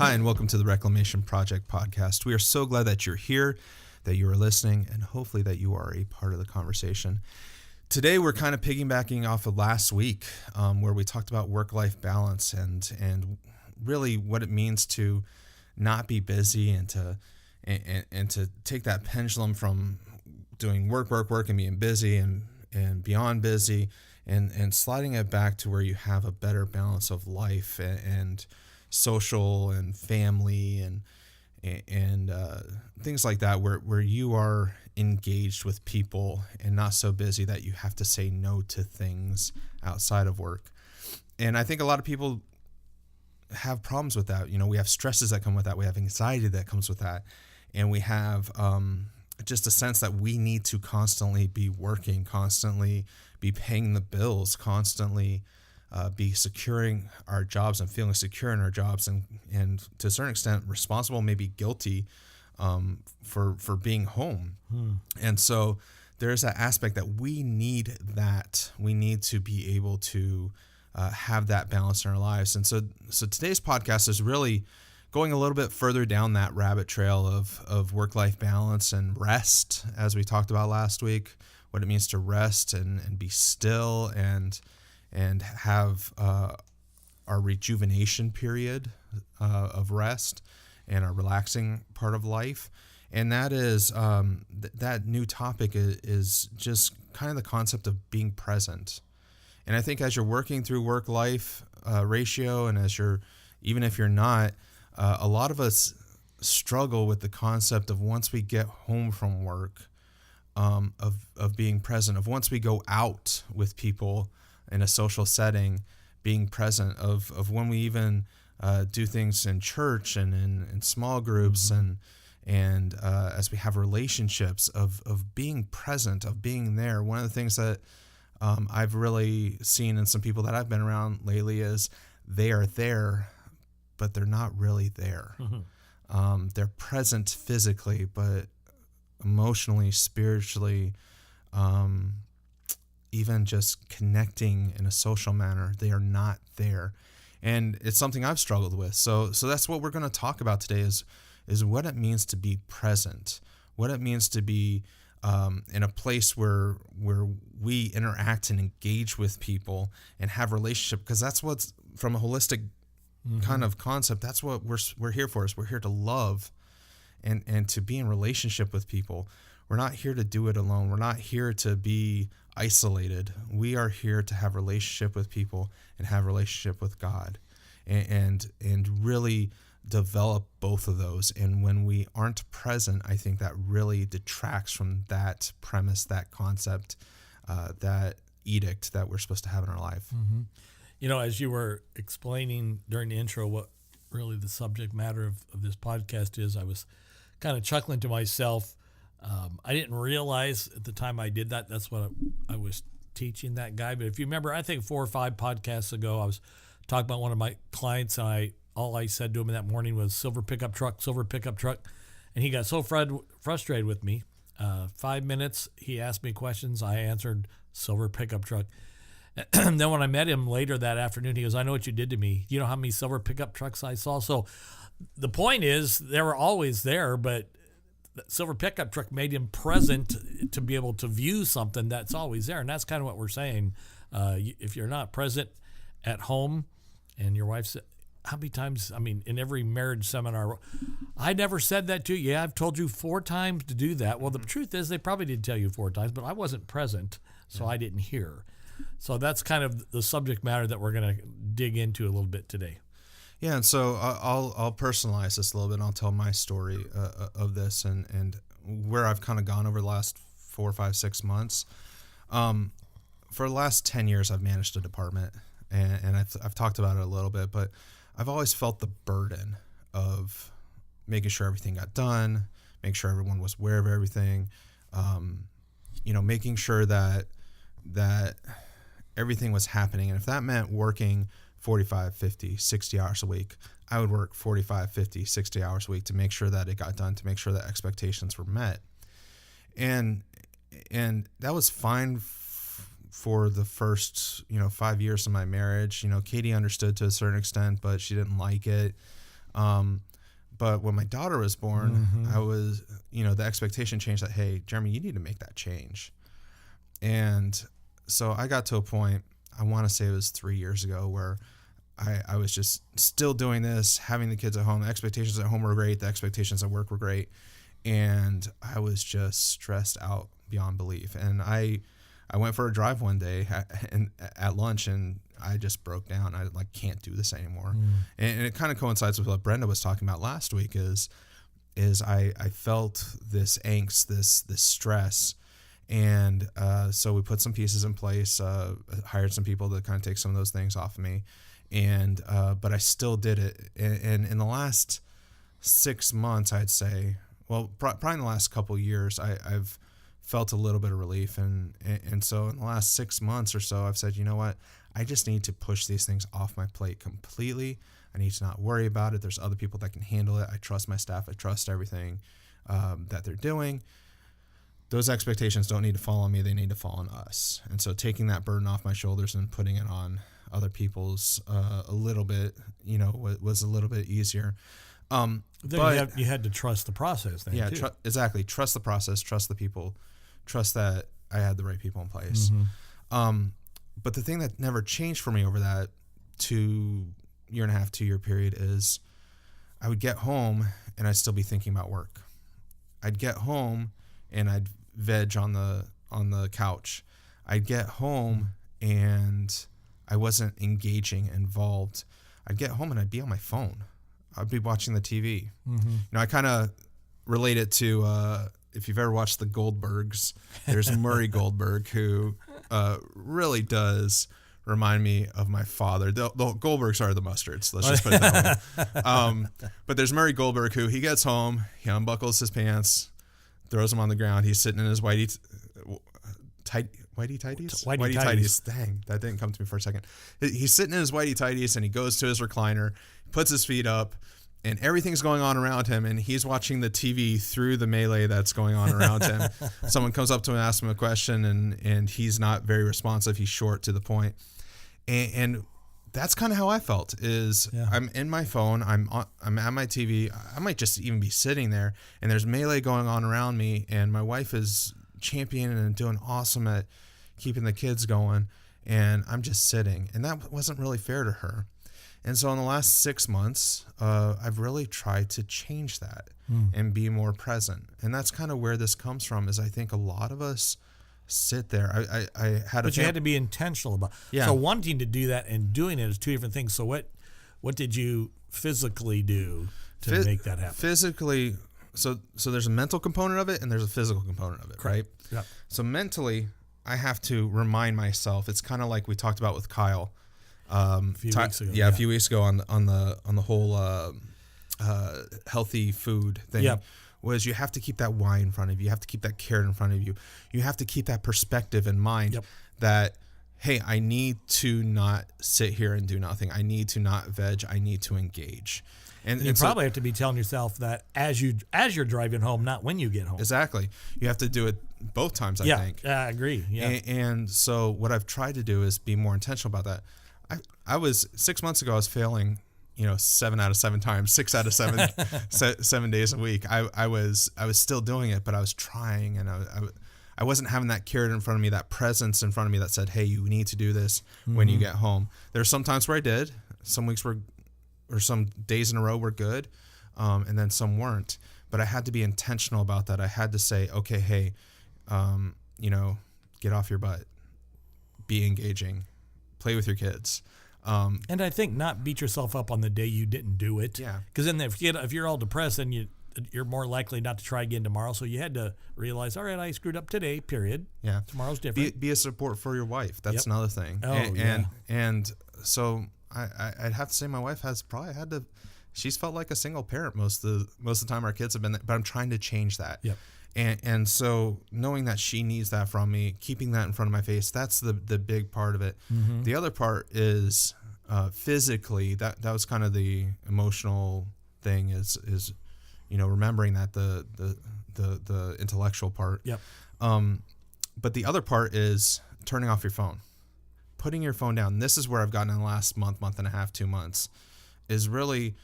Hi, and welcome to the Reclamation Project podcast. We are so glad that you're here, that you are listening, and hopefully that you are a part of the conversation. Today, we're kind of piggybacking off of last week, where we talked about work-life balance and really what it means to not be busy and to take that pendulum from doing work and being busy and beyond busy and sliding it back to where you have a better balance of life and social and family and things like that, where you are engaged with people and not so busy that you have to say no to things outside of work. And I think a lot of people have problems with that. You know, we have stresses that come with that. We have anxiety that comes with that. And we have just a sense that we need to constantly be working, constantly be paying the bills, constantly be securing our jobs and feeling secure in our jobs, and to a certain extent responsible, maybe guilty for being home. And so there's that aspect that we need to be able to have that balance in our lives. And so today's podcast is really going a little bit further down that rabbit trail of work-life balance and rest, as we talked about last week, what it means to rest and be still and have our rejuvenation period of rest and our relaxing part of life. And that is that new topic is just kind of the concept of being present. And I think as you're working through work-life ratio, and even if you're not, a lot of us struggle with the concept of once we get home from work, of being present, of once we go out with people in a social setting, being present, of when we even do things in church and in small groups, and as we have relationships, of being present, of being there. One of the things that I've really seen in some people that I've been around lately is they are there, but they're not really there. They're present physically, but emotionally, spiritually, even just connecting in a social manner, they are not there. And it's something I've struggled with. So that's what we're going to talk about today is what it means to be present, what it means to be in a place where we interact and engage with people and have relationship, because that's what's, from a holistic kind of concept, that's what we're here for. Is we're here to love and to be in relationship with people. We're not here to do it alone. We're not here to be isolated. We are here to have relationship with people and have relationship with God, and really develop both of those. And when we aren't present, I think that really detracts from that premise, that concept, that edict that we're supposed to have in our life. You know, as you were explaining during the intro what really the subject matter of this podcast is, I was kind of chuckling to myself. I didn't realize at the time I did that's what I was teaching that guy. But if you remember, I think 4 or 5 podcasts ago, I was talking about one of my clients, and all I said to him that morning was silver pickup truck. And he got so frustrated with me. 5 minutes, he asked me questions. I answered silver pickup truck. And then when I met him later that afternoon, he goes, "I know what you did to me. You know how many silver pickup trucks I saw?" So the point is, they were always there, but the silver pickup truck made him present to be able to view something that's always there. And that's kind of what we're saying. If you're not present at home, and your wife said, how many times, in every marriage seminar, I never said that to you. Yeah, I've told you 4 times to do that. Well, the truth is they probably did tell you 4 times, but I wasn't present, so I didn't hear. So that's kind of the subject matter that we're going to dig into a little bit today. Yeah, and so I'll personalize this a little bit, and I'll tell my story of this and where I've kind of gone over the last 4, 5, 6 months. For the last 10 years, I've managed a department, and I've talked about it a little bit, but I've always felt the burden of making sure everything got done, making sure everyone was aware of everything, making sure that everything was happening. And if that meant working 45, 50, 60 hours a week, I would work 45, 50, 60 hours a week to make sure that it got done, to make sure that expectations were met. And that was fine for the first, 5 years of my marriage. Katie understood to a certain extent, but she didn't like it. But when my daughter was born, I was, the expectation changed that, hey, Jeremy, you need to make that change. And so I got to a point, I want to say it was 3 years ago, where I was just still doing this, having the kids at home. The expectations at home were great. The expectations at work were great. And I was just stressed out beyond belief. And I went for a drive one day at lunch, and I just broke down. I can't do this anymore. And it kind of coincides with what Brenda was talking about last week is I felt this angst, this stress. And so we put some pieces in place, hired some people to kind of take some of those things off of me. And but I still did it. And in the last 6 months, I'd say, well, probably in the last couple of years, I've felt a little bit of relief. And so in the last 6 months or so, I've said, you know what? I just need to push these things off my plate completely. I need to not worry about it. There's other people that can handle it. I trust my staff. I trust everything that they're doing. Those expectations don't need to fall on me. They need to fall on us. And so taking that burden off my shoulders and putting it on other people's a little bit, was a little bit easier. But you had to trust the process then, yeah, too. Exactly. Trust the process, trust the people, trust that I had the right people in place. But the thing that never changed for me over that 2 year and a half, 2 year period is I would get home and I'd still be thinking about work. I'd get home and I'd veg on the couch. I'd get home and I wasn't engaging, involved. I'd get home and I'd be on my phone. I'd be watching the TV. I kind of relate it to if you've ever watched the Goldbergs, there's Murray Goldberg, who really does remind me of my father. The Goldbergs are the Mustards. Let's just put it that way. But there's Murray Goldberg, who he gets home, he unbuckles his pants, throws them on the ground. He's sitting in his whitey tighties. Dang, that didn't come to me for a second. He's sitting in his whitey tighties, and he goes to his recliner, puts his feet up, and everything's going on around him, and he's watching the TV through the melee that's going on around him. Someone comes up to him and asks him a question, and he's not very responsive. He's short, to the point. And that's kind of how I felt. I'm in my phone, I'm at my TV, I might just even be sitting there, and there's melee going on around me, and my wife is championing and doing awesome at keeping the kids going, and I'm just sitting, and that wasn't really fair to her. And so in the last 6 months, I've really tried to change that and be more present. And that's kind of where this comes from, is I think a lot of us sit there. But you had to be intentional about. Yeah. So wanting to do that and doing it is two different things. So what did you physically do to make that happen? Physically, so there's a mental component of it and there's a physical component of it, right? Yeah. So mentally, I have to remind myself. It's kind of like we talked about with Kyle. A few weeks ago. A few weeks ago on the whole healthy food thing. Yeah. Was you have to keep that why in front of you. You have to keep that carrot in front of you. You have to keep that perspective in mind that, hey, I need to not sit here and do nothing. I need to not veg. I need to engage. And you probably have to be telling yourself that as you're driving home, not when you get home. Exactly. You have to do it both times, I think. Yeah, I agree. Yeah. And so what I've tried to do is be more intentional about that. I was 6 months ago, I was failing 7 out of 7 times, 6 out of 7, 7 days a week. I was still doing it, but I was trying, and I wasn't having that carrot in front of me, that presence in front of me that said, hey, you need to do this when you get home. There were some times where I did. Some weeks or some days in a row were good, and then some weren't. But I had to be intentional about that. I had to say, okay, hey, get off your butt, be engaging, play with your kids. And I think not beat yourself up on the day you didn't do it. Yeah. Because then if you're all depressed, then you're more likely not to try again tomorrow. So you had to realize, all right, I screwed up today, period. Yeah. Tomorrow's different. Be a support for your wife. That's another thing. Oh, and so I'd have to say my wife has probably had to, she's felt like a single parent most of the time our kids have been there, but I'm trying to change that. Yep. And so knowing that she needs that from me, keeping that in front of my face, that's the big part of it. Mm-hmm. The other part is physically, that was kind of the emotional thing is remembering that the intellectual part. Yep. But the other part is turning off your phone, putting your phone down. This is where I've gotten in the last month and a half, 2 months, is really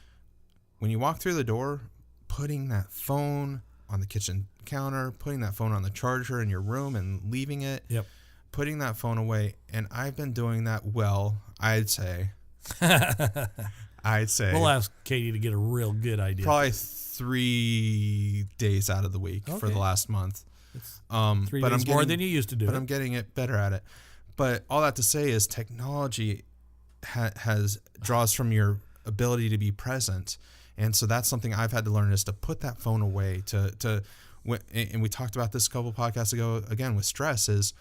when you walk through the door, putting that phone on the kitchen counter, putting that phone on the charger in your room and leaving it, putting that phone away. And I've been doing that well, I'd say. We'll ask Katie to get a real good idea. Probably 3 days out of the week for the last month. 3 days more than you used to do. But I'm getting it better at it. But all that to say is technology has draws from your ability to be present. And so that's something I've had to learn, is to put that phone away, and we talked about this a couple podcasts ago, again, with stress, is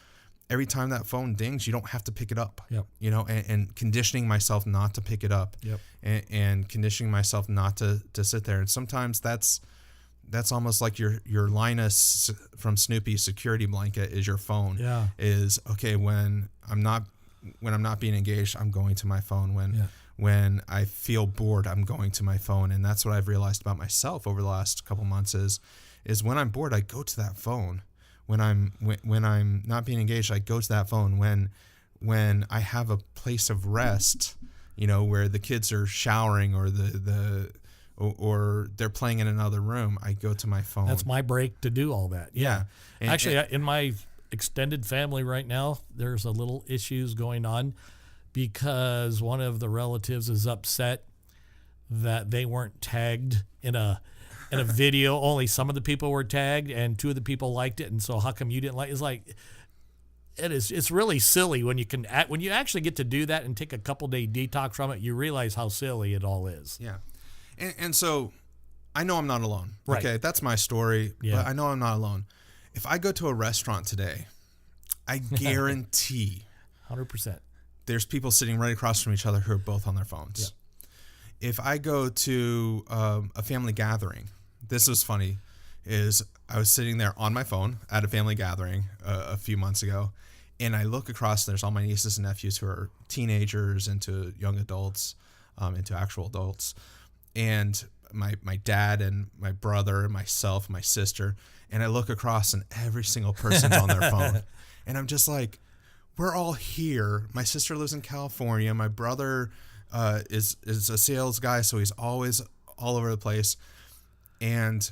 every time that phone dings, you don't have to pick it up, and conditioning myself not to pick it up, and conditioning myself not to sit there. And sometimes that's almost like your Linus from Snoopy's security blanket is your phone. Is okay when I'm not being engaged, I'm going to my phone. When I feel bored, I'm going to my phone. And that's what I've realized about myself over the last couple months is when I'm bored, I go to that phone. When I'm not being engaged, I go to that phone. When I have a place of rest, where the kids are showering or they're playing in another room, I go to my phone. That's my break to do all that. Yeah. Actually, in my extended family right now, there's a little issues going on because one of the relatives is upset that they weren't tagged in a video. Only some of the people were tagged, and 2 of the people liked it. And so, how come you didn't like? It's like it's really silly when you actually get to do that and take a couple day detox from it. You realize how silly it all is. Yeah, and so I know I'm not alone. Right. Okay, that's my story. Yeah. But I know I'm not alone. If I go to a restaurant today, I guarantee 100%. There's people sitting right across from each other who are both on their phones. Yeah. If I go to a family gathering, this was funny, is I was sitting there on my phone at a family gathering a few months ago, and I look across, and there's all my nieces and nephews who are teenagers into young adults, into actual adults, and my dad and my brother and myself and my sister, and I look across and every single person's on their phone. And I'm just like, we're all here. My sister lives in California. My brother is a sales guy, so he's always all over the place. And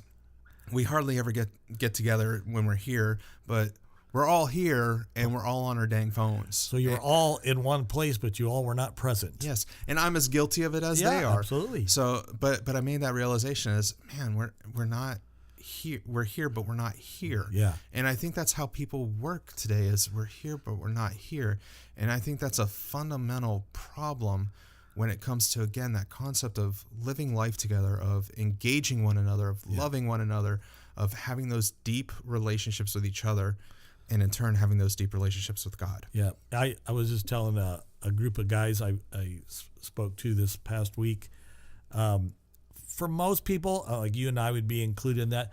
we hardly ever get together when we're here, but we're all here and we're all on our dang phones. So you're all in one place, but you all were not present. Yes. And I'm as guilty of it as they are. Absolutely. So, but I made that realization is, man, we're not here. We're here, but we're not here. Yeah. And I think that's how people work today is we're here, but we're not here. And I think that's a fundamental problem when it comes to, again, that concept of living life together, of engaging one another, of loving one another, of having those deep relationships with each other, and in turn having those deep relationships with God. Yeah. I was just telling a group of guys I spoke to this past week. For most people, like you and I would be included in that.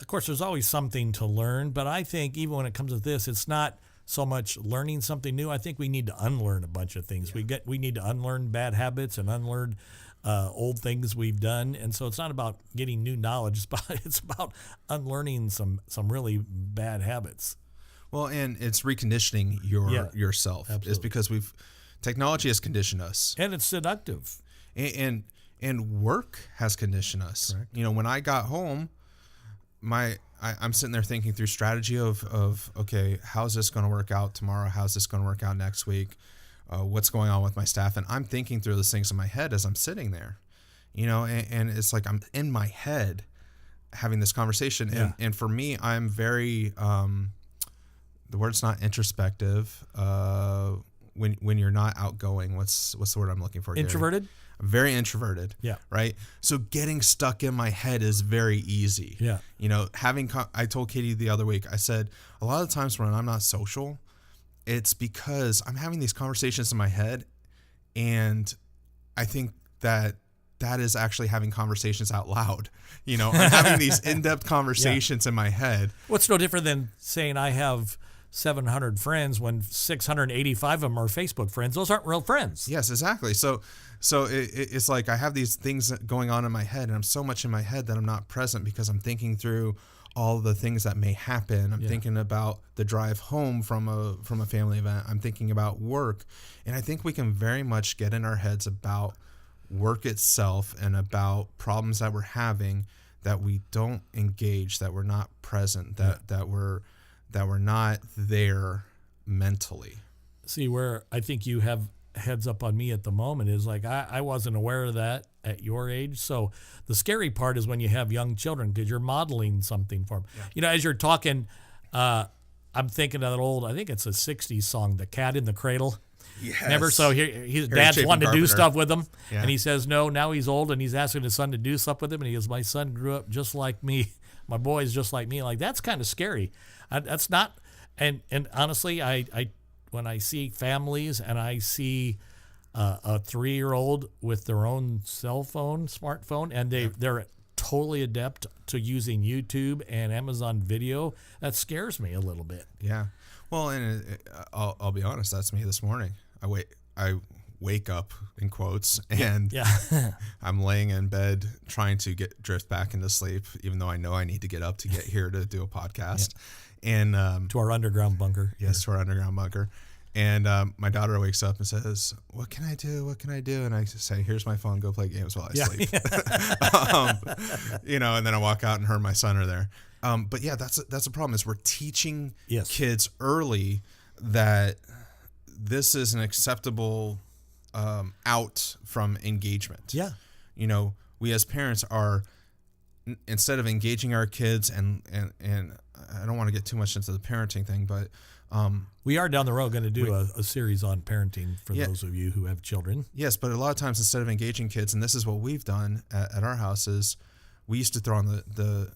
Of course, there's always something to learn, but I think even when it comes to this, it's not so much learning something new. I think we need to unlearn a bunch of things. Yeah. We need to unlearn bad habits and unlearn old things we've done. And so it's not about getting new knowledge. It's about unlearning some really bad habits. Well, and it's reconditioning yourself. Absolutely. It's because technology has conditioned us. And it's seductive. And work has conditioned us. Correct. When I got home, I'm sitting there thinking through strategy of okay, how's this going to work out tomorrow? How's this going to work out next week? What's going on with my staff? And I'm thinking through those things in my head as I'm sitting there, and it's like I'm in my head having this conversation. Yeah. And for me, I'm very, the word's not introspective. When you're not outgoing, what's the word I'm looking for? Introverted? Gary? I'm very introverted. Yeah. Right. So getting stuck in my head is very easy. Yeah. I told Katie the other week, I said, a lot of times when I'm not social, it's because I'm having these conversations in my head. And I think that is actually having conversations out loud. I'm having these in-depth conversations in my head. What's no different than saying I have 700 friends when 685 of them are Facebook friends. Those aren't real friends. Yes, exactly. So it's like I have these things going on in my head, and I'm so much in my head that I'm not present because I'm thinking through all the things that may happen. I'm thinking about the drive home from a family event. I'm thinking about work. And I think we can very much get in our heads about work itself and about problems that we're having, that we don't engage, that we're not present, that we're not there mentally. See, where I think you have heads up on me at the moment is like I wasn't aware of that at your age. So the scary part is when you have young children, because you're modeling something for them. Yeah. You know, as you're talking, I'm thinking of that old, I think it's a 60s song, The Cat in the Cradle. Yes. Remember? So his dad's wanting to do stuff with him, yeah. and he says no. Now he's old, and he's asking his son to do stuff with him, and he goes, "My son grew up just like me. My boy's just like me." Like, that's kind of scary. That's not, and honestly, I when I see families and I see a 3-year-old with their own smartphone, and they're totally adept to using YouTube and Amazon Video, that scares me a little bit. Yeah. Well, and I'll be honest, that's me this morning. I wake up, in quotes, and I'm laying in bed trying to drift back into sleep, even though I know I need to get up to get here to do a podcast. Yeah. And to our underground bunker. Yes, to our underground bunker. And my daughter wakes up and says, "What can I do? What can I do?" And I say, "Here's my phone. Go play games while I sleep." You know, and then I walk out and her and my son are there. But yeah, that's a problem, is we're teaching kids early that this is an acceptable out from engagement. Yeah. You know, we as parents are, instead of engaging our kids, and I don't want to get too much into the parenting thing, but we are down the road going to do a series on parenting for those of you who have children. Yes, but a lot of times, instead of engaging kids, and this is what we've done at our house, is we used to throw on the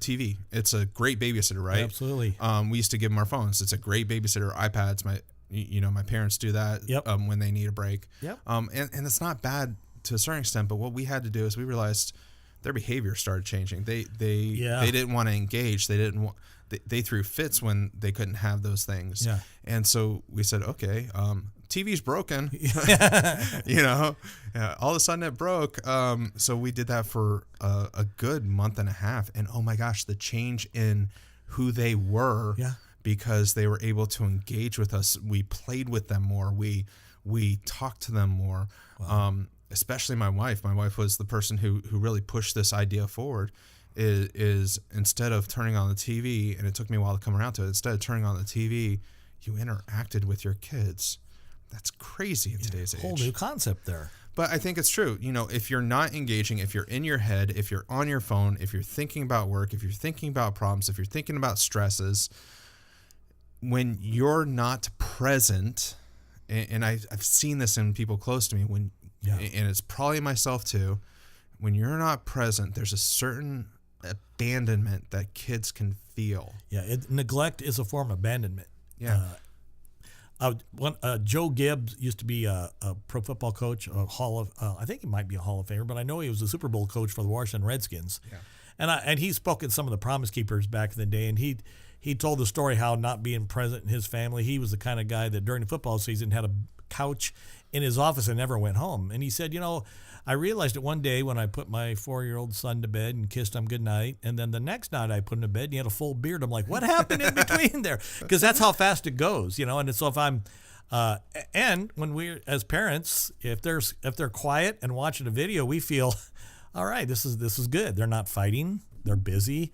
TV. It's a great babysitter, right? Absolutely. We used to give them our phones. It's a great babysitter. iPads. My parents do that. Yep. When they need a break. Yep. And it's not bad to a certain extent, but what we had to do is we realized their behavior started changing. They didn't want to engage. They threw fits when they couldn't have those things. Yeah. And so we said, okay, TV's broken. You know, all of a sudden it broke. So we did that for a good month and a half. And oh my gosh, the change in who they were, because they were able to engage with us. We played with them more. We talked to them more. Wow. Especially my wife. My wife was the person who really pushed this idea forward. Is instead of turning on the TV, and it took me a while to come around to it, instead of turning on the TV, you interacted with your kids. That's crazy in today's age. Whole new concept there. But I think it's true. You know, if you're not engaging, if you're in your head, if you're on your phone, if you're thinking about work, if you're thinking about problems, if you're thinking about stresses, when you're not present, and I've seen this in people close to me, and it's probably myself too, when you're not present, there's a certain abandonment that kids can feel. Yeah, neglect is a form of abandonment. Yeah. Joe Gibbs used to be a pro football coach, I think he might be a Hall of Famer, but I know he was a Super Bowl coach for the Washington Redskins. Yeah. And he spoke at some of the Promise Keepers back in the day, and he told the story how not being present in his family, he was the kind of guy that during the football season had a couch in his office and never went home. And he said, you know, I realized it one day when I put my 4-year-old son to bed and kissed him goodnight, and then the next night I put him to bed and he had a full beard. I'm like, what happened in between there? Because that's how fast it goes, you know. And so if I'm and when we as parents, if they're quiet and watching a video, we feel, all right, this is good. They're not fighting, they're busy.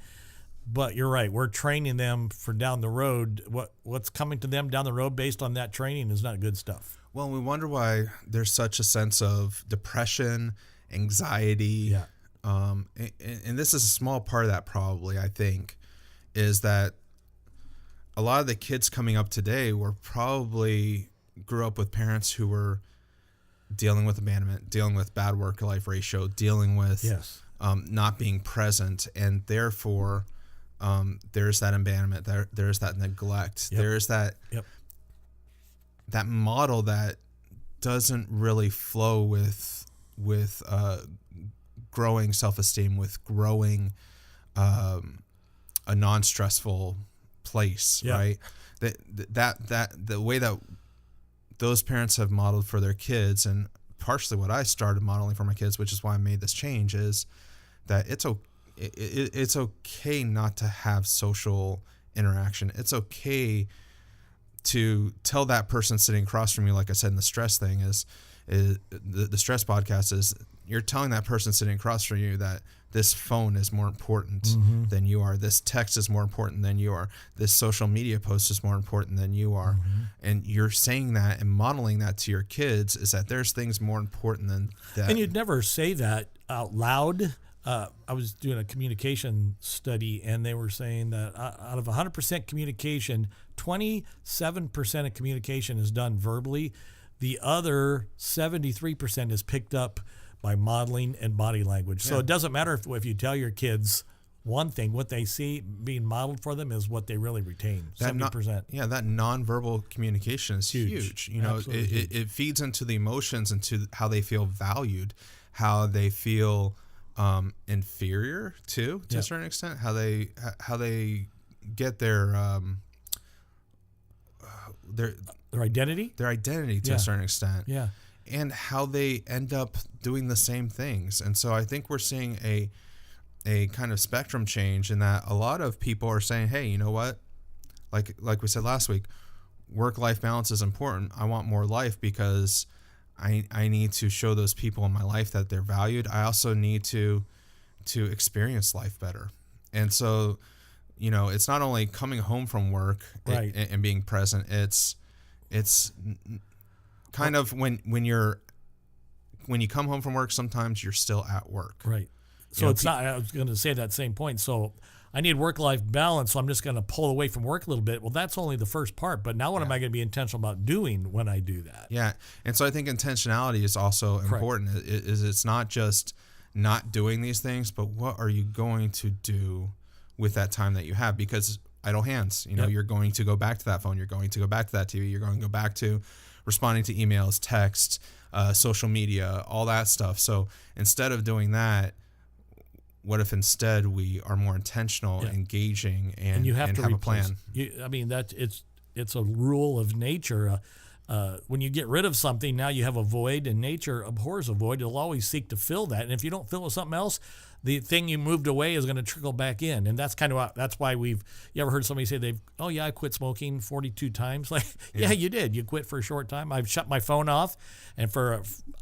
But you're right, we're training them for down the road. What's coming to them down the road based on that training is not good stuff. Well, we wonder why there's such a sense of depression, anxiety. Yeah. And this is a small part of that, probably, I think, is that a lot of the kids coming up today grew up with parents who were dealing with abandonment, dealing with bad work-life ratio, dealing with not being present, and therefore there's that abandonment, there's that neglect, there's that model that doesn't really flow with growing self-esteem, with growing a non-stressful place, right? That the way that those parents have modeled for their kids, and partially what I started modeling for my kids, which is why I made this change, is that it's okay not to have social interaction. It's okay to tell that person sitting across from you, like I said in the stress thing, is the stress podcast, is you're telling that person sitting across from you that this phone is more important than you are. This text is more important than you are. This social media post is more important than you are. And you're saying that and modeling that to your kids, is that there's things more important than that. And you'd never say that out loud. I was doing a communication study, and they were saying that out of 100% communication, 27% of communication is done verbally. The other 73% is picked up by modeling and body language. So it doesn't matter if you tell your kids one thing, what they see being modeled for them is what they really retain. 70%. That nonverbal communication is huge. You know, it feeds into the emotions, into how they feel valued, how they feel inferior to a certain extent, how they get their identity to a certain extent. Yeah. And how they end up doing the same things. And so I think we're seeing a kind of spectrum change in that a lot of people are saying, hey, you know what? Like we said last week, work-life balance is important. I want more life because I need to show those people in my life that they're valued. I also need to experience life better. And so, you know, it's not only coming home from work and being present. It's kind of when you come home from work, sometimes you're still at work. Right. So it's not, I was going to say that same point. So I need work-life balance, so I'm just going to pull away from work a little bit. Well, that's only the first part. But now what am I going to be intentional about doing when I do that? Yeah. And so I think intentionality is also important. It's not just not doing these things, but what are you going to do with that time that you have? Because idle hands, you know, you're going to go back to that phone. You're going to go back to that TV. You're going to go back to responding to emails, texts, social media, all that stuff. So instead of doing that, what if instead we are more intentional, engaging, and you have to have a plan? It's a rule of nature. When you get rid of something, now you have a void, and nature abhors a void. It'll always seek to fill that. And if you don't fill it with something else, the thing you moved away is going to trickle back in. And that's kind of that's why you ever heard somebody say I quit smoking 42 times? Like, yeah, you did. You quit for a short time. I've shut my phone off, and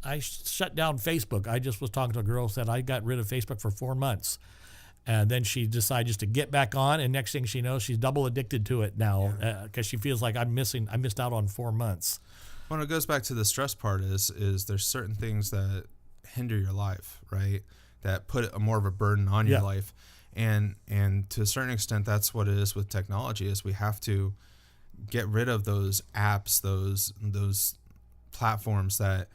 I shut down Facebook. I just was talking to a girl who said I got rid of Facebook for 4 months. And then she decided just to get back on, and next thing she knows, she's double addicted to it now because she feels like I missed out on 4 months. Well, it goes back to the stress part is there's certain things that hinder your life, right? That put more of a burden on your life. And to a certain extent, that's what it is with technology, is we have to get rid of those apps, those platforms that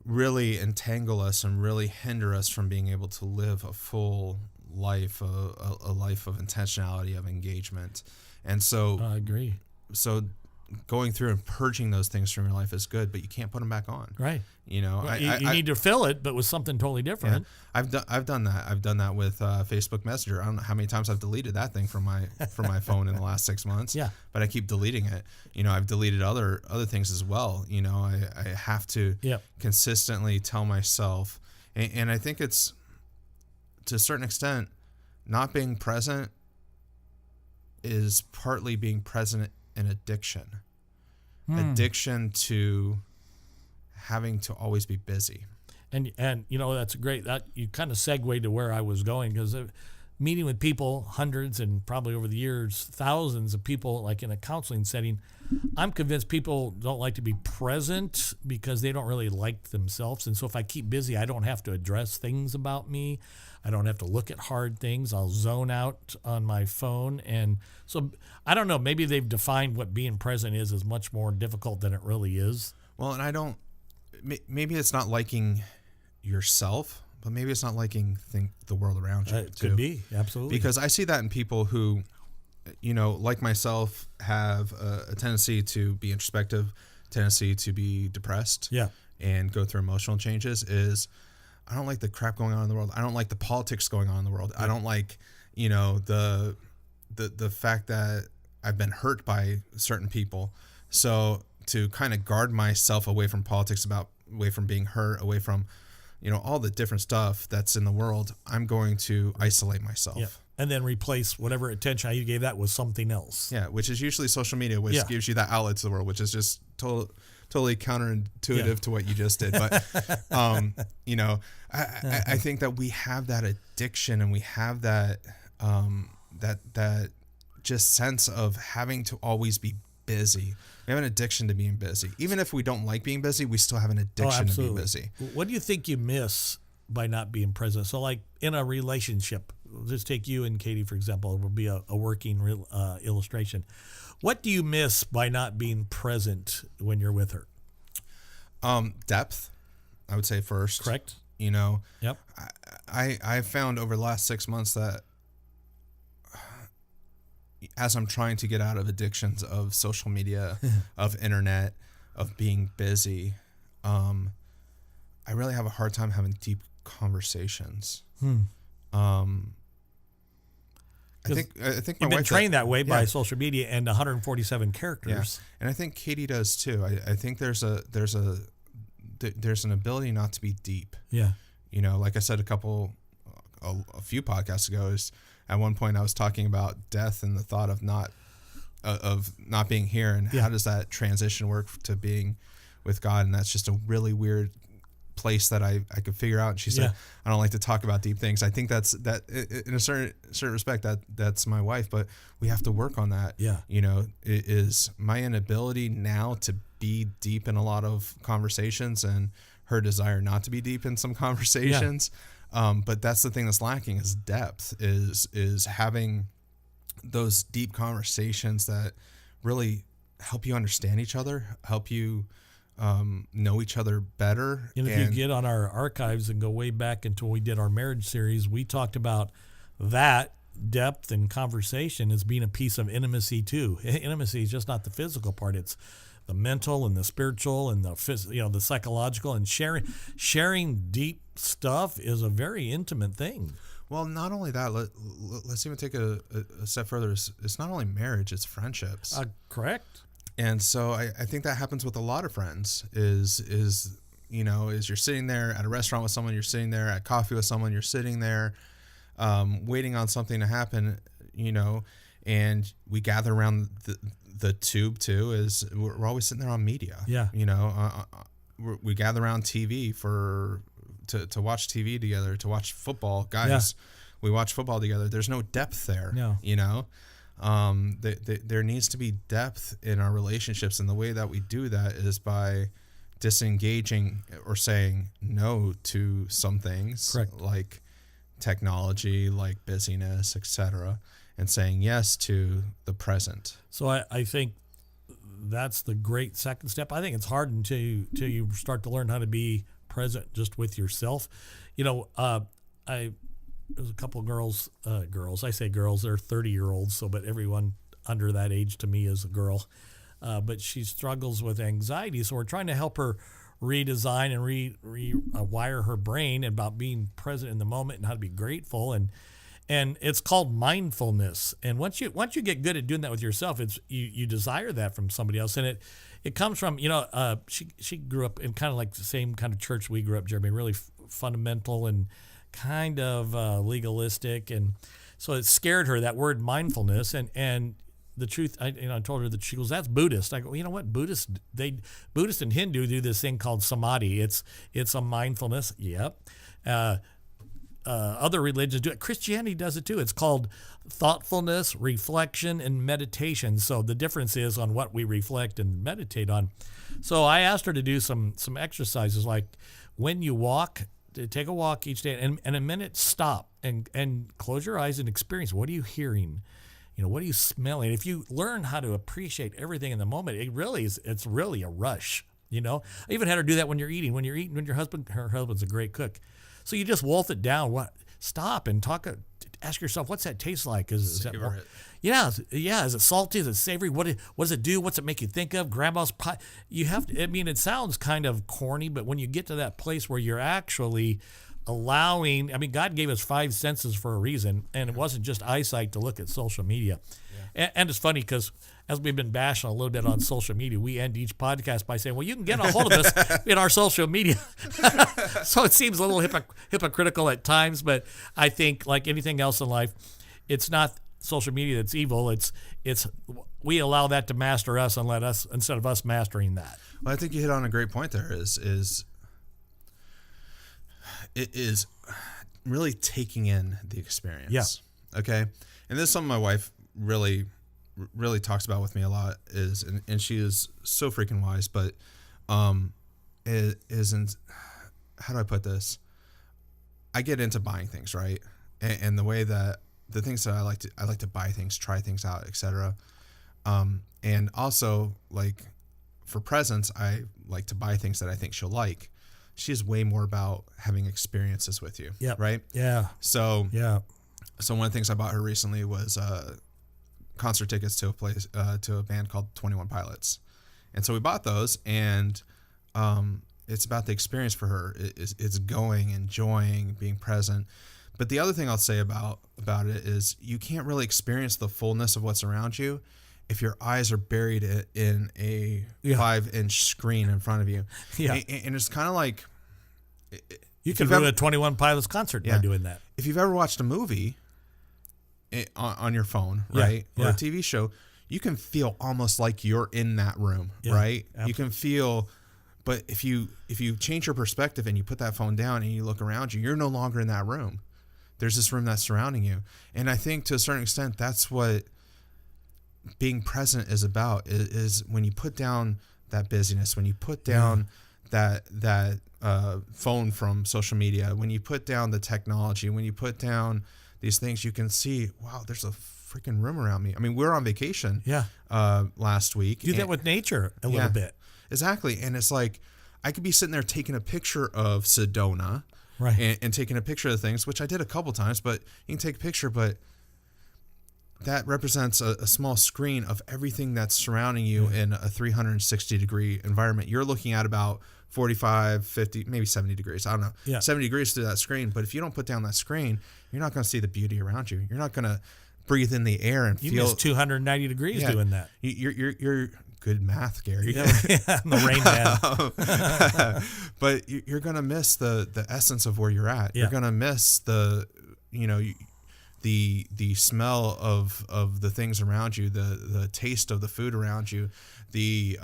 really entangle us and really hinder us from being able to live a full life, a life of intentionality, of engagement. And so I agree. So going through and purging those things from your life is good, but you can't put them back on. Right. You know, well, you need to fill it, but with something totally different. Yeah. I've done that. I've done that with Facebook Messenger. I don't know how many times I've deleted that thing from my phone in the last 6 months. Yeah. But I keep deleting it. You know, I've deleted other things as well. You know, I have to consistently tell myself, and I think it's to a certain extent, not being present is partly being present in addiction. Addiction to having to always be busy. And you know, that's great. That you kind of segued to where I was going, because meeting with people, hundreds and probably over the years, thousands of people, like in a counseling setting, I'm convinced people don't like to be present because they don't really like themselves. And so if I keep busy, I don't have to address things about me. I don't have to look at hard things. I'll zone out on my phone. And so I don't know, maybe they've defined what being present is as much more difficult than it really is. Well, and maybe it's not liking yourself, but maybe it's not liking the world around you. It could be, absolutely. Because I see that in people who, you know, like myself, have a tendency to be introspective, tendency to be depressed, and go through emotional changes. Is I don't like the crap going on in the world. I don't like the politics going on in the world. I don't like, you know, the fact that I've been hurt by certain people. So to kind of guard myself away from politics, away from being hurt, away from, you know, all the different stuff that's in the world, I'm going to isolate myself. and then replace whatever attention you gave that with something else. Yeah, which is usually social media, which gives you that outlet to the world, which is just totally counterintuitive to what you just did. But, you know, I think that we have that addiction, and we have that that just sense of having to always be busy. We have an addiction to being busy. Even if we don't like being busy, we still have an addiction to being busy. What do you think you miss by not being present? So like in a relationship, just take you and Katie, for example, it will be a working illustration. What do you miss by not being present when you're with her? Depth, I would say first. Correct. You know, yep. I found over the last 6 months that as I'm trying to get out of addictions of social media, of internet, of being busy, I really have a hard time having deep conversations. I think my you've wife been trained that way by social media and 147 characters. Yeah. And I think Katie does too. I think there's an ability not to be deep. Yeah. You know, like I said a few podcasts ago, is at one point I was talking about death and the thought of not being here, and how does that transition work to being with God? And that's just a really weird place that I could figure out. And she said, I don't like to talk about deep things. I think that in a certain respect that's my wife, but we have to work on that. Yeah. You know, it is my inability now to be deep in a lot of conversations, and her desire not to be deep in some conversations. But that's the thing that's lacking, is depth, is having those deep conversations that really help you understand each other, help you know each other better. And if you get on our archives and go way back into when we did our marriage series, we talked about that depth and conversation as being a piece of intimacy too. Intimacy is just not the physical part; it's the mental and the spiritual and the psychological, and sharing deep stuff is a very intimate thing. Well, not only that, let's even take a step further. It's not only marriage; it's friendships. Correct. And so I think that happens with a lot of friends. Is you're sitting there at a restaurant with someone, you're sitting there at coffee with someone, you're sitting there waiting on something to happen, and we gather around the tube too. Is we're always sitting there on media. Yeah. We gather around TV to watch TV together, to watch football. Guys, we watch football together. There's no depth there. No. There needs to be depth in our relationships, and the way that we do that is by disengaging or saying no to some things. Correct. Like technology, like busyness, etc., and saying yes to the present. So I think that's the great second step. I think it's hard until you start to learn how to be present just with yourself. There's a couple of girls, I say girls, they're 30-year-olds, but everyone under that age to me is a girl. But she struggles with anxiety, so we're trying to help her redesign and rewire her brain about being present in the moment and how to be grateful. And it's called mindfulness. And once you get good at doing that with yourself, it's you desire that from somebody else. And it comes from, she grew up in kind of like the same kind of church we grew up, Jeremy, really fundamental and kind of legalistic, and so it scared her, that word mindfulness. And the truth, I told her that, she goes, that's Buddhist. I go, you know what, Buddhist and Hindu do this thing called samadhi. It's a mindfulness. Yep. Other religions do it. Christianity does it too. It's called thoughtfulness, reflection, and meditation. So the difference is on what we reflect and meditate on. So I asked her to do some exercises, like when you walk, take a walk each day, and a minute stop and close your eyes and experience. What are you hearing? What are you smelling? If you learn how to appreciate everything in the moment, it's really a rush. I even had her do that when you're eating. When her husband's a great cook. So you just wolf it down. Stop and talk. Ask yourself, what's that taste like? Is that more? Yeah. Is it salty? Is it savory? What does it do? What's it make you think of? Grandma's pie. You have to. It sounds kind of corny, but when you get to that place where you're actually allowing, God gave us 5 senses for a reason, and it wasn't just eyesight to look at social media. Yeah. And it's funny because as we've been bashing a little bit on social media, we end each podcast by saying, well, you can get a hold of us in our social media. So it seems a little hypocritical at times, but I think like anything else in life, it's not social media that's evil. It's we allow that to master us and let us, instead of us mastering that. Well, I think you hit on a great point there. It is really taking in the experience. Yeah. Okay. And this is something my wife really talks about with me a lot, and she is so freaking wise, but it isn't, how do I put this? I get into buying things, right? And the way that the things that I like to buy things, try things out, etc. And also, like, for presents, I like to buy things that I think she'll like. She's way more about having experiences with you. Yeah. Right. Yeah. So yeah. So one of the things I bought her recently was concert tickets to a band called 21 Pilots, and so we bought those, and it's about the experience for her. It's going, enjoying, being present. But the other thing I'll say about it is you can't really experience the fullness of what's around you if your eyes are buried in a 5-inch screen in front of you. Yeah. And it's kind of like... You can ruin a 21 Pilots concert by doing that. If you've ever watched a movie on your phone, right, or a TV show, you can feel almost like you're in that room, right? Absolutely. You can feel... But if you change your perspective and you put that phone down and you look around you, you're no longer in that room. There's this room that's surrounding you. And I think to a certain extent, that's what being present is about, is when you put down that busyness, when you put down that phone from social media, when you put down the technology, when you put down these things, you can see, wow, there's a freaking room around me. I mean, we were on vacation last week. Do that with nature a little bit. Exactly. And it's like, I could be sitting there taking a picture of Sedona, right, and taking a picture of things, which I did a couple times, but you can take a picture, but that represents a small screen of everything that's surrounding you in a 360 degree environment. You're looking at about 45, 50, maybe 70 degrees. I don't know. 70 degrees through that screen. But if you don't put down that screen, you're not going to see the beauty around you. You're not going to breathe in the air and feel... You miss 290 degrees doing that. You're good math, Gary. I'm the Rain Man. But you're going to miss the essence of where you're at. You're going to miss the smell of the things around you, the taste of the food around you, the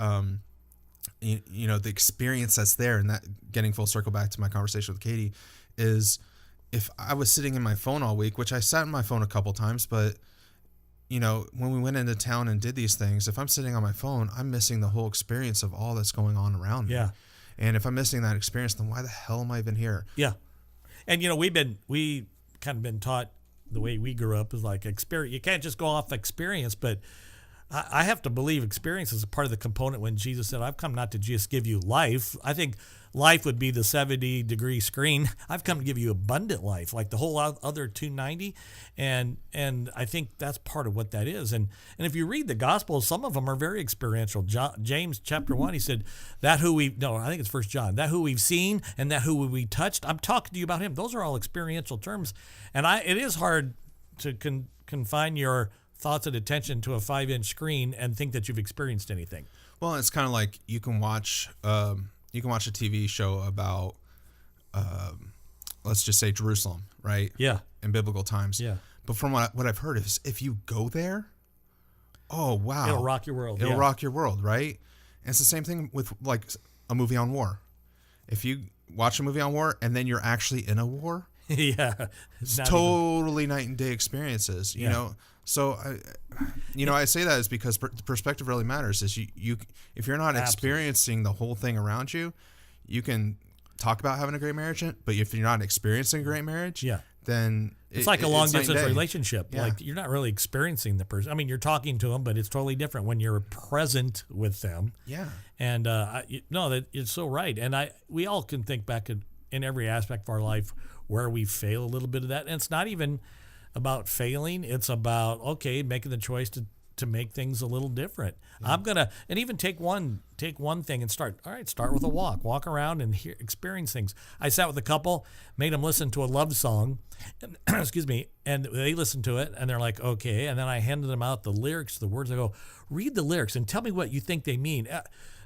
experience that's there. And that, getting full circle back to my conversation with Katie, is if I was sitting in my phone all week, which I sat in my phone a couple times, but when we went into town and did these things, if I'm sitting on my phone, I'm missing the whole experience of all that's going on around me. Yeah. And if I'm missing that experience, then why the hell am I even here? Yeah. And we kind of been taught, the way we grew up is like experience. You can't just go off experience, but I have to believe experience is a part of the component when Jesus said, I've come not to just give you life. I think life would be the 70 degree screen. I've come to give you abundant life, like the whole other 290. And I think that's part of what that is. And if you read the Gospels, some of them are very experiential. James chapter 1, he said, I think it's 1 John, that who we've seen and that who we touched. I'm talking to you about him. Those are all experiential terms. And it is hard to confine your thoughts and attention to a 5-inch screen and think that you've experienced anything. Well, it's kind of like you can watch a TV show about, let's just say Jerusalem, right? Yeah. In biblical times. Yeah. But from what I've heard is, if you go there, oh wow, it'll rock your world. It'll rock your world, right? And it's the same thing with like a movie on war. If you watch a movie on war and then you're actually in a war, it's totally night and day experiences. You know. So, I say that is because perspective really matters. Is you if you're not experiencing the whole thing around you, you can talk about having a great marriage, but if you're not experiencing a great marriage, then it's like a long distance relationship. Yeah. Like you're not really experiencing the person. I mean, you're talking to them, but it's totally different when you're present with them. Yeah. And that it's so right. And we all can think back in every aspect of our life where we fail a little bit of that, and it's not even about failing. It's about making the choice to make things a little different. I'm gonna even take one thing and start with a walk around and experience things. I sat with a couple, made them listen to a love song, and, excuse me, and they listened to it and they're like, okay, and then I handed them out the lyrics, the words. I go, read the lyrics and tell me what you think they mean.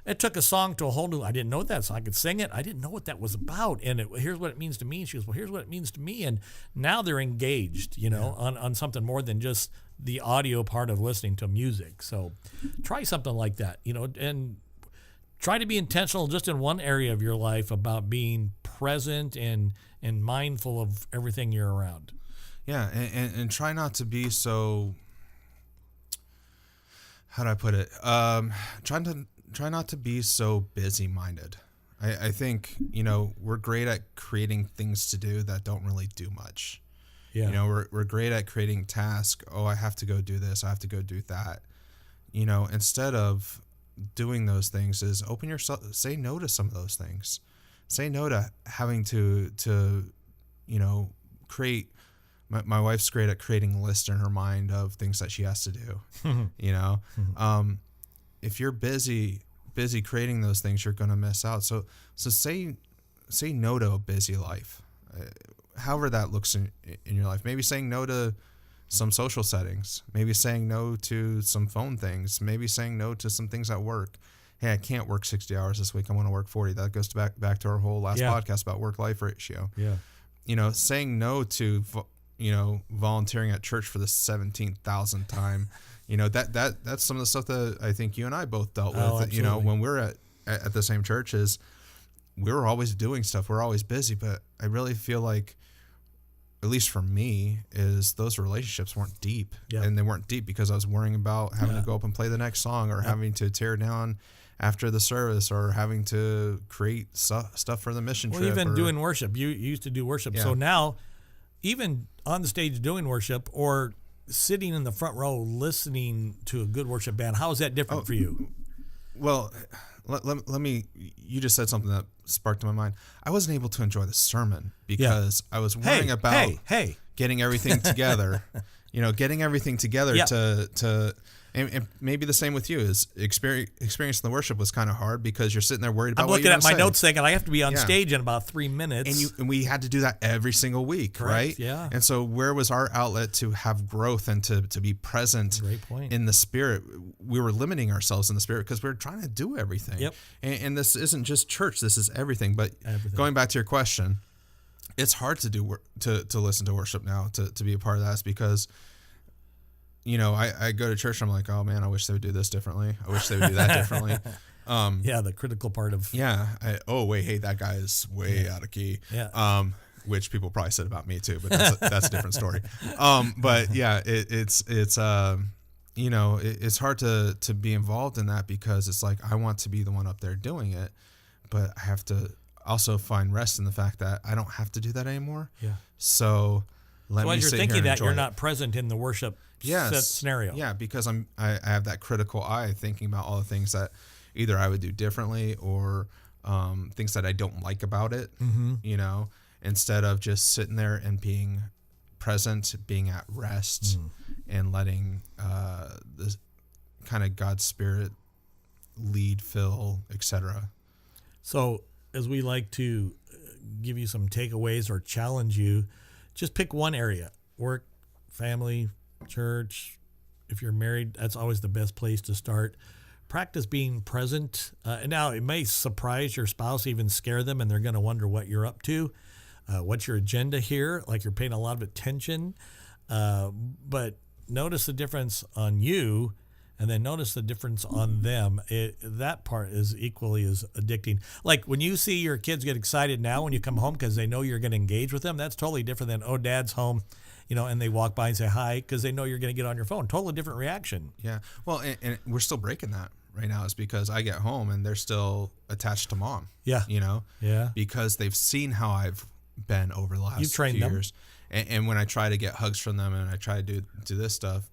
it took a song to a whole new. I didn't know that song. I could sing it. I didn't know what that was about. And here's what it means to me. And she goes, well, here's what it means to me. And now they're engaged, on something more than just the audio part of listening to music. So try something like that, and try to be intentional just in one area of your life about being present and mindful of everything you're around. Yeah, and try not to be so. How do I put it? Try not to be so busy-minded. I think we're great at creating things to do that don't really do much. Yeah. We're great at creating tasks. Oh, I have to go do this. I have to go do that. Instead of doing those things, is open yourself. Say no to some of those things. Say no to having to create. My wife's great at creating lists in her mind of things that she has to do. If you're busy creating those things, you're going to miss out. So say no to a busy life, however that looks in your life. Maybe saying no to some social settings. Maybe saying no to some phone things. Maybe saying no to some things at work. Hey, I can't work 60 hours this week. I want to work 40. That goes back to our whole last podcast about work-life ratio. Yeah. Saying no to volunteering at church for the 17,000th time. That's some of the stuff that I think you and I both dealt with. Absolutely. When we're at the same church, is we were always doing stuff. We're always busy, but I really feel like, at least for me, is those relationships weren't deep. And they weren't deep because I was worrying about having to go up and play the next song, or having to tear down after the service, or having to create stuff for the mission trip. Even doing worship. You used to do worship. So now, even on the stage doing worship, or sitting in the front row listening to a good worship band, how is that different for you? Well, let me, you just said something that sparked in my mind. I wasn't able to enjoy the sermon because I was worrying about getting everything together, getting everything together to and maybe the same with you, is experiencing the worship was kind of hard because you're sitting there worried about what you're going to say. I'm looking at my notes thinking I have to be on stage in about 3 minutes. And we had to do that every single week, right? Yeah. And so where was our outlet to have growth and to be present in the Spirit? We were limiting ourselves in the Spirit because we were trying to do everything. Yep. And this isn't just church, this is everything. But going back to your question, it's hard to do to listen to worship now, to be a part of that. It's because I go to church and I'm like, oh man, I wish they would do this differently. I wish they would do that differently. The critical part of hey, that guy is way out of key. Which people probably said about me too, but that's a different story. But yeah, it's hard to be involved in that because it's like I want to be the one up there doing it, but I have to also find rest in the fact that I don't have to do that anymore. So let me as you're sit thinking here and that, enjoy you're it. not present in the worship scenario. Yeah, because I have that critical eye thinking about all the things that either I would do differently or things that I don't like about it, instead of just sitting there and being present, being at rest, and letting the kind of God's Spirit lead, fill, etc. So as we like to give you some takeaways or challenge you, just pick one area: work, family, church. If you're married, that's always the best place to start. Practice being present. And now it may surprise your spouse, even scare them, and they're going to wonder what you're up to. What's your agenda here? Like you're paying a lot of attention. But notice the difference on you, and then notice the difference on them. That part is equally as addicting. Like when you see your kids get excited now when you come home because they know you're going to engage with them, that's totally different than, oh, dad's home, and they walk by and say hi because they know you're going to get on your phone. Totally different reaction. Yeah. Well, and we're still breaking that right now is because I get home and they're still attached to mom. Yeah. Yeah. Because they've seen how I've been over the last few years. And when I try to get hugs from them and I try to do this stuff,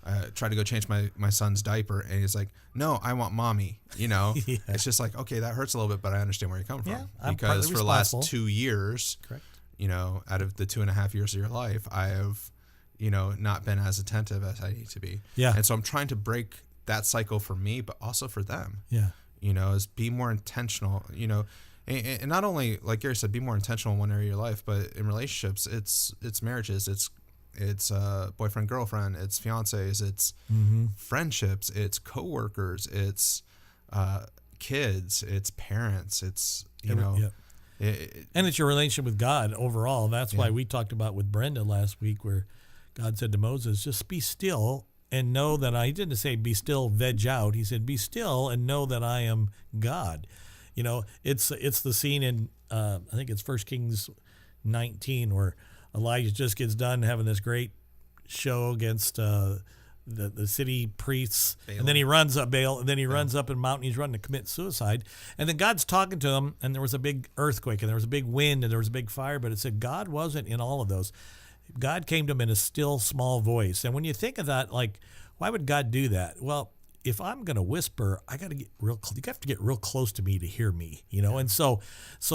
I try to go change my son's diaper and he's like, no, I want mommy. It's just like, okay, that hurts a little bit, but I understand where you're coming from. Because for the last 2 years, correct, out of the 2.5 years of your life, I have, not been as attentive as I need to be. Yeah. And so I'm trying to break that cycle for me, but also for them. Yeah. Is be more intentional, and not only, like Gary said, be more intentional in one area of your life, but in relationships, it's marriages, it's boyfriend, girlfriend, it's fiancés, it's friendships, it's coworkers, it's kids, it's parents, it's, you Every- know, yeah. it, And it's your relationship with God overall. That's why Yeah. we talked about with Brenda last week, where God said to Moses, just be still and know that he didn't say be still, veg out. He said, be still and know that I am God. You know, it's the scene in, I think it's 1 Kings 19, where Elijah just gets done having this great show against the city priests, and then he runs up Baal, and then he runs up in a mountain. He's running to commit suicide, and then God's talking to him, and there was a big earthquake, and there was a big wind, and there was a big fire. But it said God wasn't in all of those. God came to him in a still, small voice. And when you think of that, like, why would God do that? Well, if I'm going to whisper, I got to get real. You have to get real close to me to hear me, you know. And so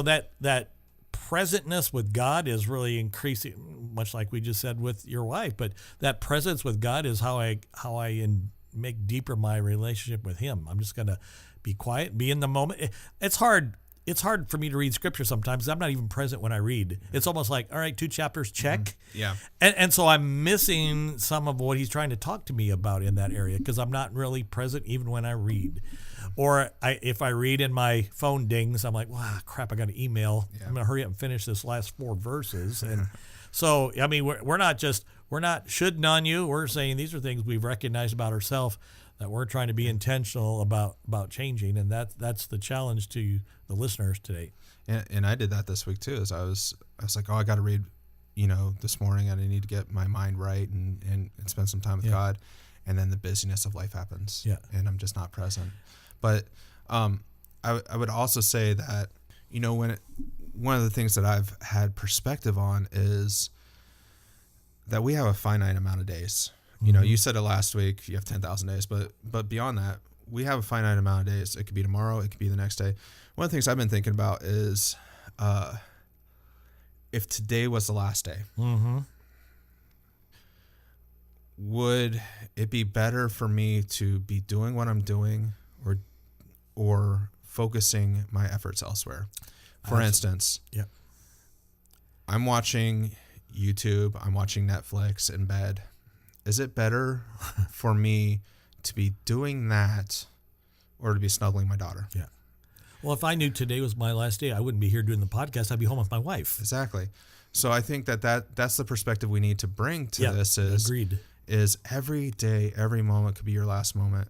that presentness with God is really increasing, much like we just said with your wife. But that presence with God is how I make deeper my relationship with Him. I'm just going to be quiet, be in the moment. It's hard. It's hard for me to read scripture sometimes. I'm not even present when I read. It's almost like, all right, 2 chapters, check. Yeah. And so I'm missing some of what he's trying to talk to me about in that area because I'm not really present even when I read. Or if I read and my phone dings, I'm like, wow, crap, I got an email. I'm going to hurry up and finish this last 4 verses. And so, I mean, we're not shoulding on you. We're saying these are things we've recognized about ourselves that we're trying to be intentional about changing. And that's the challenge to the listeners today. And I did that this week too. As I was like, oh, I got to read, this morning, and I need to get my mind right and spend some time with God. And then the busyness of life happens. Yeah. And I'm just not present. But I would also say that, one of the things that I've had perspective on is that we have a finite amount of days. Mm-hmm. You said it last week, you have 10,000 days, but beyond that, we have a finite amount of days. It could be tomorrow, it could be the next day. One of the things I've been thinking about is if today was the last day, Mm-hmm. would it be better for me to be doing what I'm doing or focusing my efforts elsewhere? For instance, I'm watching YouTube, I'm watching Netflix in bed. Is it better for me to be doing that or to be snuggling my daughter? Yeah. Well, if I knew today was my last day, I wouldn't be here doing the podcast. I'd be home with my wife. Exactly. So I think that's the perspective we need to bring to this agreed. Is every day, every moment could be your last moment.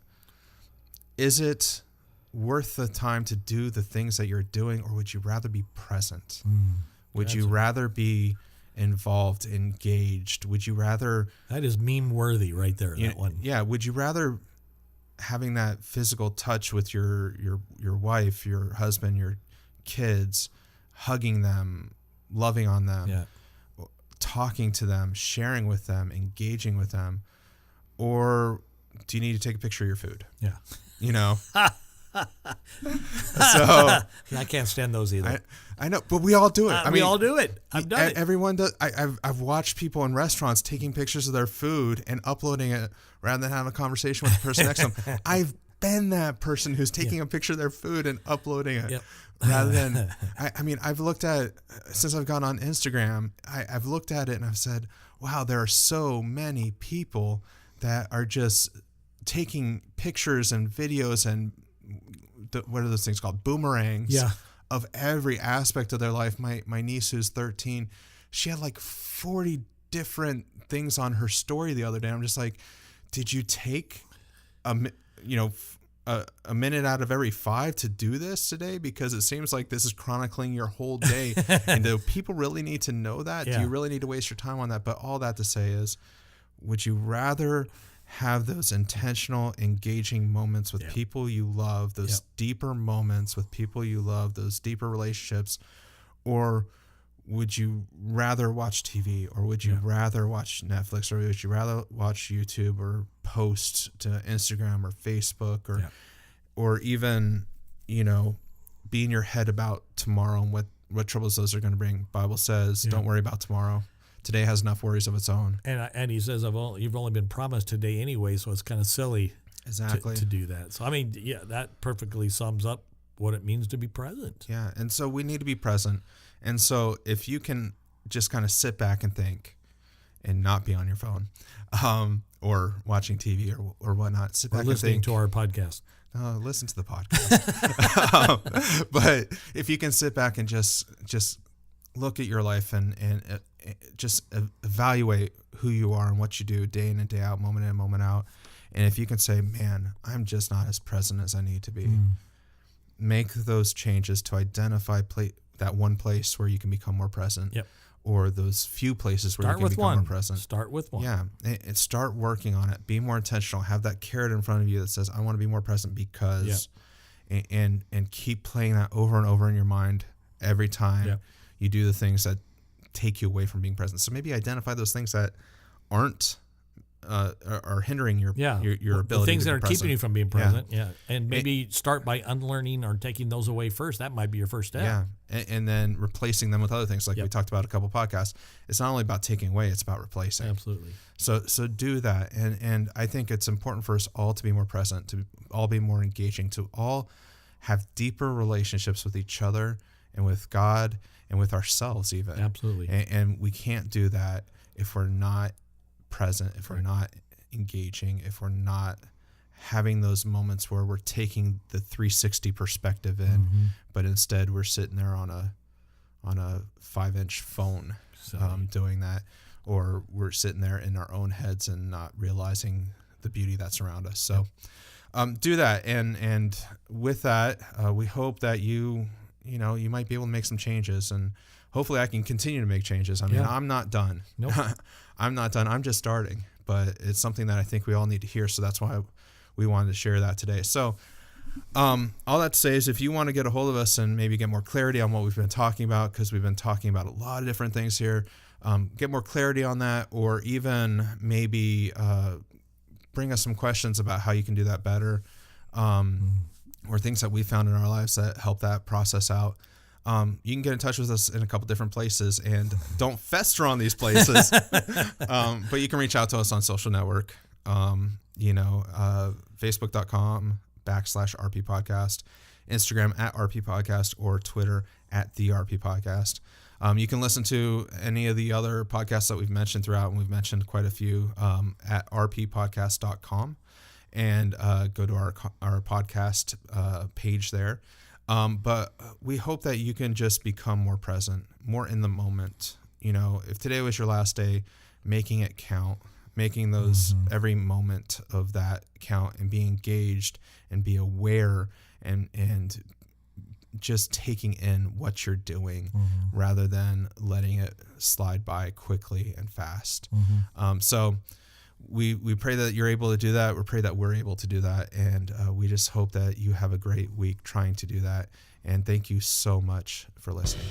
Is it worth the time to do the things that you're doing, or would you rather be present? Would you rather be involved, engaged? Would you rather... That is meme worthy right there, that one. Yeah. Would you rather having that physical touch with your wife, your husband, your kids, hugging them, loving on them, talking to them, sharing with them, engaging with them? Or do you need to take a picture of your food? Yeah. So I can't stand those either. I know, but we all do it. We all do it. I've done it. Everyone does. I've watched people in restaurants taking pictures of their food and uploading it rather than having a conversation with the person next to them. I've been that person who's taking a picture of their food and uploading it rather than. I've looked at since I've gone on Instagram. I've looked at it and I've said, wow, there are so many people that are just taking pictures and videos and what are those things called? Boomerangs. Yeah. Of every aspect of their life. My niece, who's 13, she had like 40 different things on her story the other day. I'm just like, did you take a minute out of every 5 to do this today? Because it seems like this is chronicling your whole day. And do people really need to know that? Yeah. Do you really need to waste your time on that? But all that to say is, would you rather have those intentional, engaging moments with people you love, those deeper moments with people you love, those deeper relationships, or would you rather watch TV, or would you rather watch Netflix, or would you rather watch YouTube or post to Instagram or Facebook, or even, be in your head about tomorrow and what troubles those are going to bring? Bible says, don't worry about tomorrow. Today has enough worries of its own. And he says, you've only been promised today anyway, so it's kind of silly to do that. So, that perfectly sums up what it means to be present. Yeah, and so we need to be present. And so if you can just kind of sit back and think and not be on your phone or watching TV or whatnot, sit back and think. Listening to our podcast. listen to the podcast. But if you can sit back and just look at your life and just evaluate who you are and what you do day in and day out, moment in and moment out. And if you can say, man, I'm just not as present as I need to be, make those changes to identify that one place where you can become more present. Yep. Or those few places where you can become more present. Start with one. Yeah. And start working on it. Be more intentional. Have that carrot in front of you that says, I want to be more present because, and keep playing that over and over in your mind every time you do the things that take you away from being present. So maybe identify those things that aren't, are hindering your ability the things to that be are keeping you from being present. Yeah. And maybe start by unlearning or taking those away first. That might be your first step. Yeah. And then replacing them with other things like we talked about a couple podcasts. It's not only about taking away, it's about replacing. Absolutely. So do that. And I think it's important for us all to be more present, to all be more engaging, to all have deeper relationships with each other and with God and with ourselves even. Absolutely. And we can't do that if we're not present, if we're not engaging, if we're not having those moments where we're taking the 360 perspective in, but instead we're sitting there on a 5-inch phone doing that, or we're sitting there in our own heads and not realizing the beauty that's around us. So do that. And with that, we hope that you might be able to make some changes, and hopefully I can continue to make changes. I mean, I'm not done. Nope. I'm not done. I'm just starting, but it's something that I think we all need to hear. So that's why we wanted to share that today. So all that to say is if you want to get a hold of us and maybe get more clarity on what we've been talking about, because we've been talking about a lot of different things here, get more clarity on that, or even maybe bring us some questions about how you can do that better, or things that we found in our lives that help that process out. You can get in touch with us in a couple different places, and don't fester on these places. But you can reach out to us on social network, Facebook.com/RP Podcast, Instagram @RP Podcast, or Twitter @the RP Podcast. You can listen to any of the other podcasts that we've mentioned throughout, and we've mentioned quite a few, at rppodcast.com, and go to our podcast page there. But we hope that you can just become more present, more in the moment. If today was your last day, making it count, making those every moment of that count, and be engaged and be aware and just taking in what you're doing rather than letting it slide by quickly and fast. So we pray that you're able to do that. We pray that we're able to do that. And we just hope that you have a great week trying to do that. And thank you so much for listening.